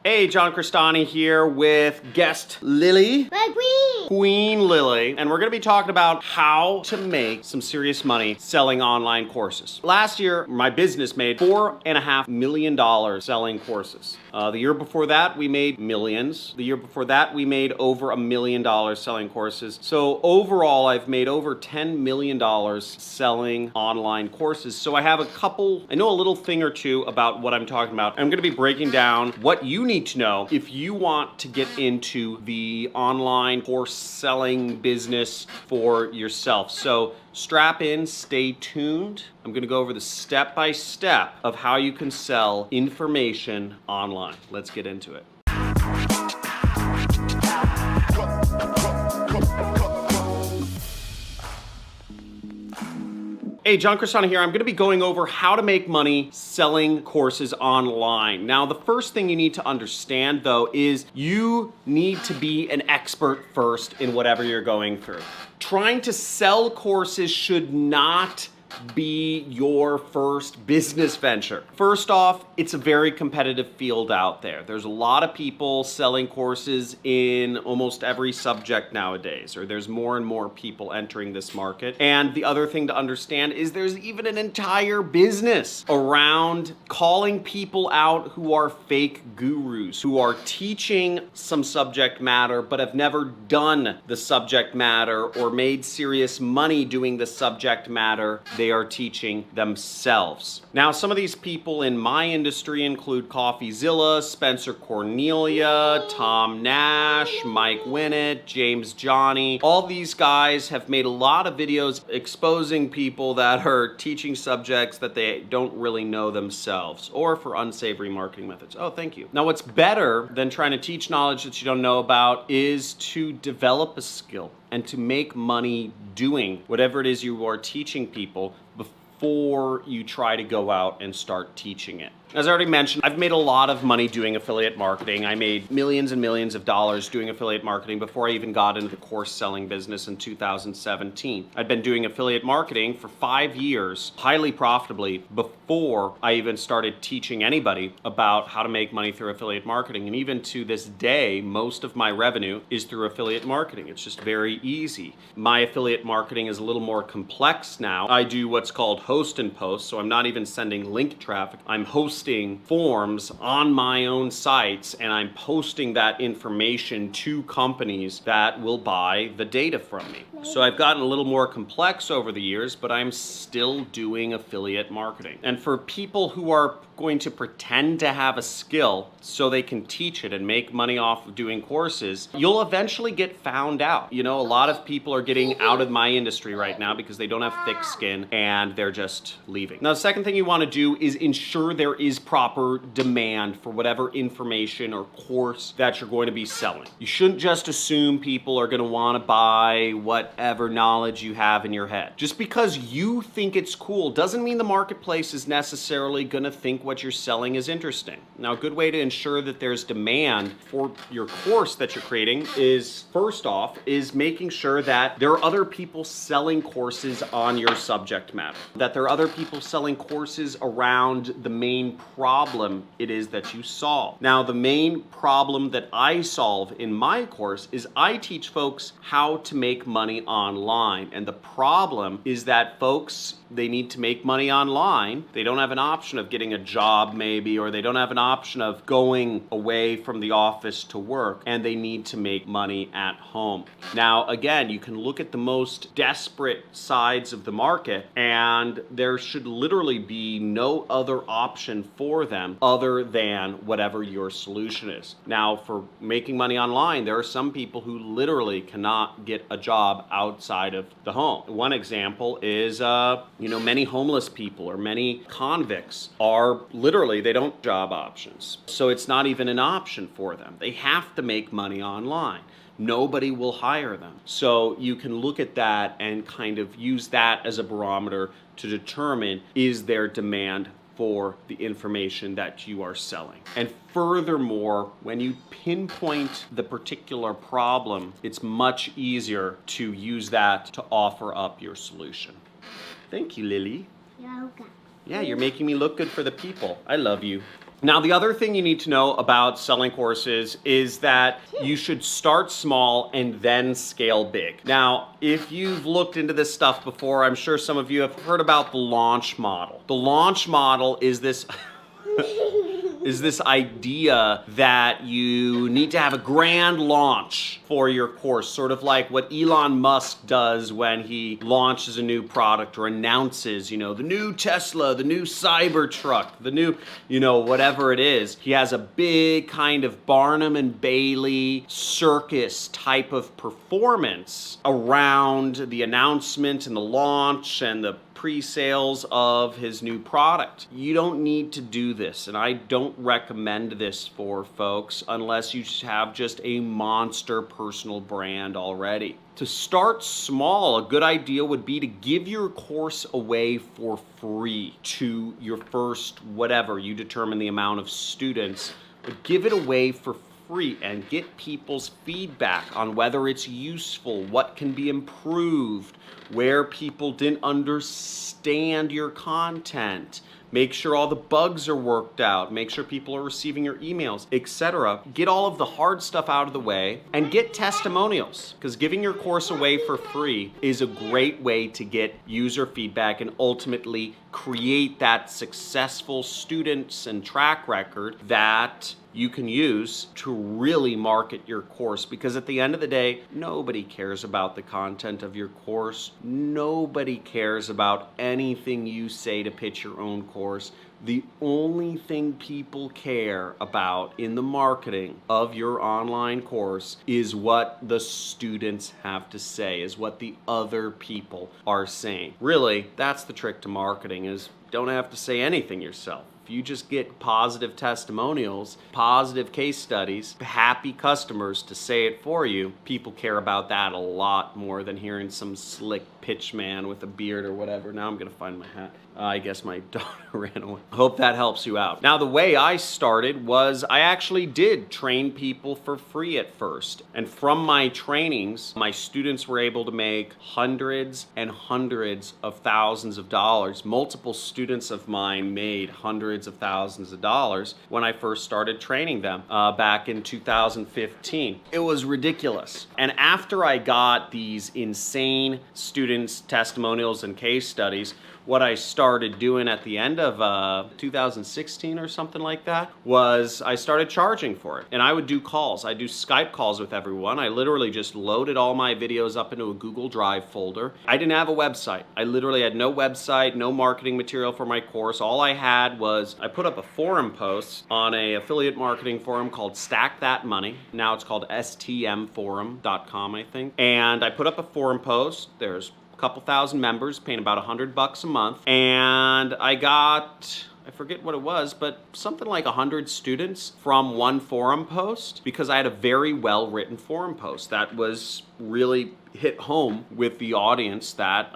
Hey, John Crestani here with guest Lily. My queen! Queen Lily. And we're gonna be talking about how to make some serious money selling online courses. Last year, my business made $4.5 million selling courses. The year before that, we made millions. The year before that, we made over $1 million selling courses. So overall, I've made over $10 million selling online courses. So I have I know a little thing or two about what I'm talking about. I'm gonna be breaking down what you need to know if you want to get into the online course selling business for yourself. So strap in, stay tuned. I'm gonna go over the step-by-step of how you can sell information online. Let's get into it. Hey, John Crestani here. I'm going to be going over how to make money selling courses online. Now, the first thing you need to understand, though, is you need to be an expert first in whatever you're going through. Trying to sell courses should not be your first business venture. First off, it's a very competitive field out there. There's a lot of people selling courses in almost every subject nowadays, or there's more and more people entering this market. And the other thing to understand is there's even an entire business around calling people out who are fake gurus, who are teaching some subject matter but have never done the subject matter or made serious money doing the subject matter they are teaching themselves. Now, some of these people in my industry include CoffeeZilla, Spencer Cornelia, Tom Nash, Mike Winnett, James Johnny. All these guys have made a lot of videos exposing people that are teaching subjects that they don't really know themselves, or for unsavory marketing methods. Oh, thank you. Now, what's better than trying to teach knowledge that you don't know about is to develop a skill and to make money doing whatever it is you are teaching people before you try to go out and start teaching it. As I already mentioned, I've made a lot of money doing affiliate marketing. I made millions and millions of dollars doing affiliate marketing before I even got into the course selling business in 2017. I'd been doing affiliate marketing for 5 years, highly profitably, before I even started teaching anybody about how to make money through affiliate marketing. And even to this day, most of my revenue is through affiliate marketing. It's just very easy. My affiliate marketing is a little more complex now. I do what's called host and post, so I'm not even sending link traffic. I'm hosting forms on my own sites, and I'm posting that information to companies that will buy the data from me. So I've gotten a little more complex over the years, but I'm still doing affiliate marketing. And for people who are going to pretend to have a skill so they can teach it and make money off of doing courses, you'll eventually get found out. You know, a lot of people are getting out of my industry right now because they don't have thick skin and they're just leaving. Now, the second thing you want to do is ensure there is proper demand for whatever information or course that you're going to be selling. You shouldn't just assume people are going to want to buy whatever knowledge you have in your head. Just because you think it's cool doesn't mean the marketplace is necessarily going to think what you're selling is interesting. Now, a good way to ensure that there's demand for your course that you're creating is, first off, is making sure that there are other people selling courses on your subject matter, that there are other people selling courses around the main problem it is that you solve. Now, the main problem that I solve in my course is I teach folks how to make money online. And the problem is that folks, they need to make money online. They don't have an option of getting a job maybe, or they don't have an option of going away from the office to work, and they need to make money at home. Now, again, you can look at the most desperate sides of the market, and there should literally be no other option for them other than whatever your solution is. Now, for making money online, there are some people who literally cannot get a job outside of the home. One example is, many homeless people or many convicts are literally, they don't have job options. So it's not even an option for them. They have to make money online. Nobody will hire them. So you can look at that and kind of use that as a barometer to determine, is there demand for the information that you are selling. And furthermore, when you pinpoint the particular problem, it's much easier to use that to offer up your solution. Thank you, Lily. You're welcome. Yeah, you're making me look good for the people. I love you. Now, the other thing you need to know about selling courses is that you should start small and then scale big. Now, if you've looked into this stuff before, I'm sure some of you have heard about the launch model. The launch model is this is this idea that you need to have a grand launch for your course, sort of like what Elon Musk does when he launches a new product or announces, the new Tesla, the new Cybertruck, the new, whatever it is. He has a big kind of Barnum and Bailey circus type of performance around the announcement and the launch and the pre-sales of his new product. You don't need to do this, and I don't recommend this for folks unless you have just a monster personal brand already. To start small, a good idea would be to give your course away for free to your first whatever, you determine the amount of students, but give it away for free and get people's feedback on whether it's useful, what can be improved, where people didn't understand your content. Make sure all the bugs are worked out. Make sure people are receiving your emails, etc. Get all of the hard stuff out of the way and get testimonials, because giving your course away for free is a great way to get user feedback and ultimately create that successful students and track record that you can use to really market your course. Because at the end of the day, nobody cares about the content of your course. Nobody cares about anything you say to pitch your own course. The only thing people care about in the marketing of your online course is what the students have to say, is what the other people are saying. Really, that's the trick to marketing, is don't have to say anything yourself. If you just get positive testimonials, positive case studies, happy customers to say it for you, people care about that a lot more than hearing some slick pitch man with a beard or whatever. Now I'm gonna find my hat. I guess my daughter ran away. Hope that helps you out. Now, the way I started was I actually did train people for free at first. And from my trainings, my students were able to make hundreds and hundreds of thousands of dollars. Multiple students of mine made hundreds of thousands of dollars when I first started training them back in 2015. It was ridiculous. And after I got these insane students' testimonials and case studies, what I started doing at the end of 2016 or something like that was I started charging for it. And I would do calls. I do Skype calls with everyone. I literally just loaded all my videos up into a Google Drive folder. I didn't have a website. I literally had no website, no marketing material for my course. All I had was I put up a forum post on a affiliate marketing forum called Stack That Money. Now it's called stmforum.com, I think. And I put up a forum post. There's couple thousand members paying about $100 a month, and I got, I forget what it was, but something like 100 students from one forum post, because I had a very well written forum post that was really hit home with the audience that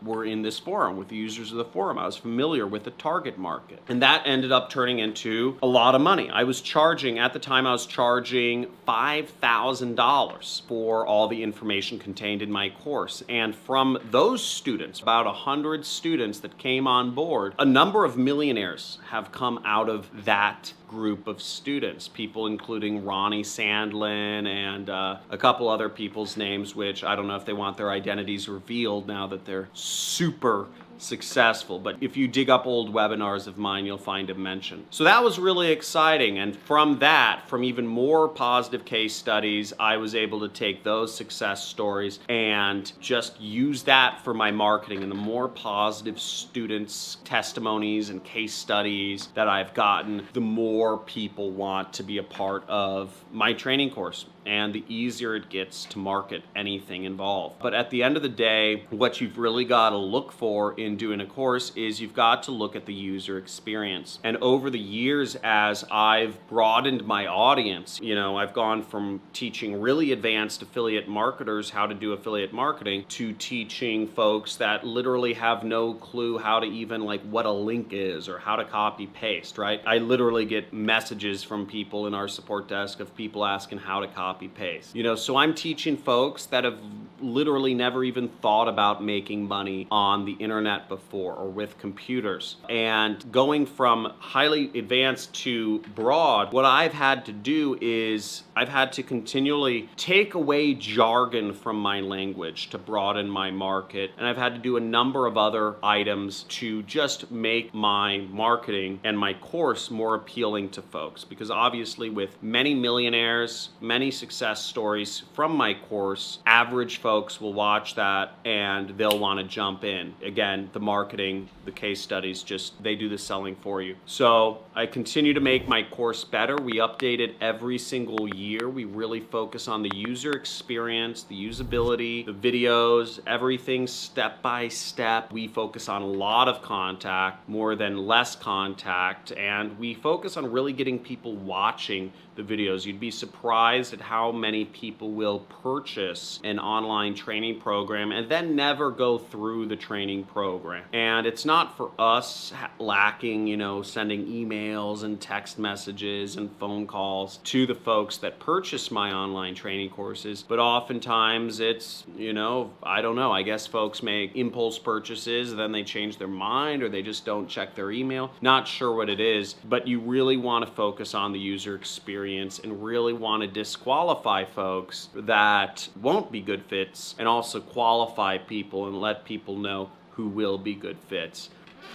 were in this forum, with the users of the forum. I was familiar with the target market. And that ended up turning into a lot of money. I was charging, at the time I was charging $5,000 for all the information contained in my course. And from those students, about 100 students that came on board, a number of millionaires have come out of that group of students. People including Ronnie Sandlin and a couple other people's names, which I don't know if they want their identities revealed now that they're super successful, but if you dig up old webinars of mine, you'll find a mention. So that was really exciting, and from that, from even more positive case studies, I was able to take those success stories and just use that for my marketing. And the more positive students' testimonies and case studies that I've gotten, the more people want to be a part of my training course, and the easier it gets to market anything involved. But at the end of the day, what you've really got to look for in doing a course is you've got to look at the user experience. And over the years, as I've broadened my audience, I've gone from teaching really advanced affiliate marketers how to do affiliate marketing to teaching folks that literally have no clue how to even what a link is or how to copy paste, right? I literally get messages from people in our support desk of people asking how to copy paste. So I'm teaching folks that have literally never even thought about making money on the internet internet before or with computers. And going from highly advanced to broad, what I've had to do is I've had to continually take away jargon from my language to broaden my market. And I've had to do a number of other items to just make my marketing and my course more appealing to folks. Because obviously with many millionaires, many success stories from my course, average folks will watch that and they'll want to jump in. Again, the marketing, the case studies, just they do the selling for you. So I continue to make my course better. We update it every single year. We really focus on the user experience, the usability, the videos, everything step by step. We focus on a lot of contact, more than less contact, and we focus on really getting people watching the videos. You'd be surprised at how many people will purchase an online training program and then never go through the training program. And it's not for us lacking, sending emails and text messages and phone calls to the folks that purchase my online training courses, but oftentimes it's, I don't know, I guess folks make impulse purchases, then they change their mind, or they just don't check their email. Not sure what it is, but you really want to focus on the user experience and really want to disqualify folks that won't be good fits, and also qualify people and let people know who will be good fits.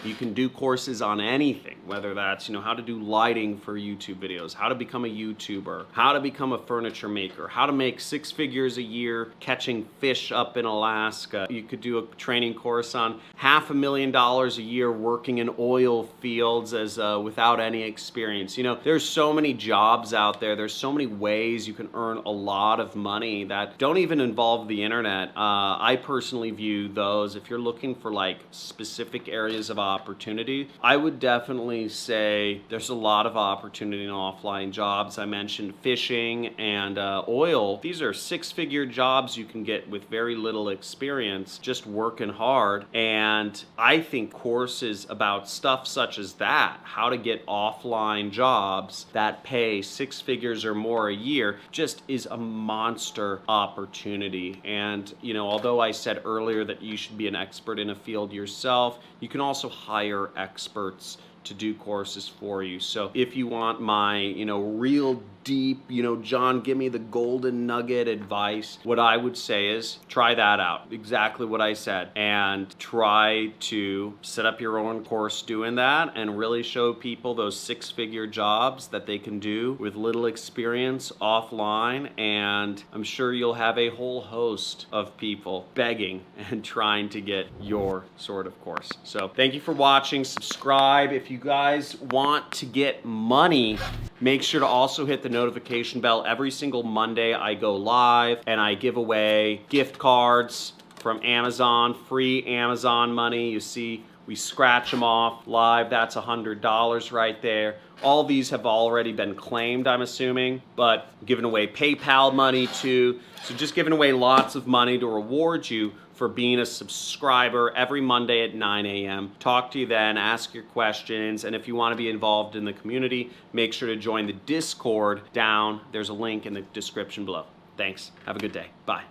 You can do courses on anything, whether that's, how to do lighting for YouTube videos, how to become a YouTuber, how to become a furniture maker, how to make 6 figures a year catching fish up in Alaska. You could do a training course on $500,000 a year working in oil fields as without any experience. There's so many jobs out there. There's so many ways you can earn a lot of money that don't even involve the internet. I personally view those, if you're looking for like specific areas of opportunity, I would definitely say there's a lot of opportunity in offline jobs. I mentioned fishing and oil. These are 6-figure jobs you can get with very little experience, just working hard. And I think courses about stuff such as that, how to get offline jobs that pay 6 figures or more a year, just is a monster opportunity. And although I said earlier that you should be an expert in a field yourself, you can also hire experts to do courses for you. So if you want my, real deep, John, give me the golden nugget advice, what I would say is try that out. Exactly what I said. And try to set up your own course doing that and really show people those 6-figure jobs that they can do with little experience offline. And I'm sure you'll have a whole host of people begging and trying to get your sort of course. So thank you for watching. Subscribe. If you guys want to get money, make sure to also hit the notification bell. Every single Monday I go live and I give away gift cards from Amazon, free Amazon money. You see, we scratch them off live. That's $100 right there. All these have already been claimed, I'm assuming, but giving away PayPal money too. So just giving away lots of money to reward you for being a subscriber every Monday at 9 a.m. Talk to you then, ask your questions, and if you want to be involved in the community, make sure to join the Discord down. There's a link in the description below. Thanks. Have a good day. Bye.